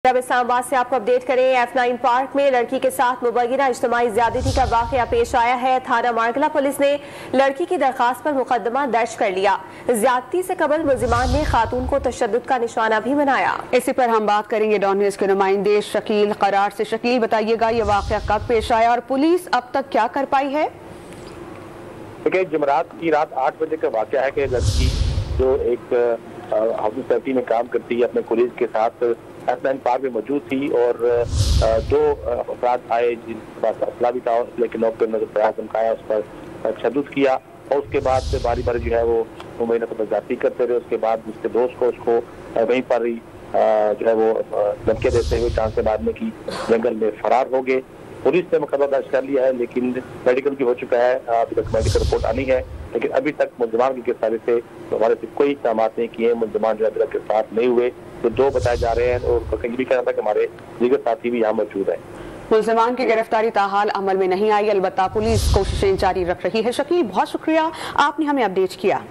अब इस्लामाबाद से आपको अपडेट करें। F9 पार्क में लड़की के साथ मुबैना इज्तिमाई ज्यादती का वाकया पेश आया है। थाना मारकला पुलिस ने लड़की की दरखास्त पर मुकदमा दर्ज कर लिया। ज्यादती से कबल मुलजिमान ने खातून को तशद्दुद का निशाना भी बनाया। इसी पर हम बात करेंगे डॉन न्यूज़ के नुमाइंदे शकील करार से। शकील, बताइएगा ये वाकया कब पेश आया और पुलिस अब तक क्या कर पाई है? देखिए, जुमेरात की रात 8 बजे का वाकया है कि लड़की जो एक हाउसिंग सोसाइटी में काम करती है अपने कोलीग के साथ F9 पार्क में मौजूद थी और दो अफराद आए जिनके पास असला भी था, लेकिन नौक पर प्रयास धमकाया, उस पर तशद्दुद किया और उसके बाद से बारी बारी जो है वो मुबैना को ज्यादती करते रहे। उसके बाद उसके दोस्त को उसको वहीं पर ही जो है वो धमकियां देते हुए चांद से मारने की जंगल में फरार हो गए। पुलिस ने मुकदमा दर्ज कर लिया है, लेकिन मेडिकल भी हो चुका है। अभी तक मेडिकल रिपोर्ट आनी है, लेकिन अभी तक मुलजमान की गिरफ्तारी से हमारे से कोई इक़दाम नहीं किए। मुलजमान जो है गिरफ्तार नहीं हुए, तो दो बताए जा रहे हैं और ये भी कहना था कि हमारे दीगर साथी भी यहाँ मौजूद है। मुलजमान की गिरफ्तारी ताहाल अमल में नहीं आई, अलबत्ता पुलिस कोशिशें जारी रख रही है। शकील, बहुत शुक्रिया, आपने हमें अपडेट किया।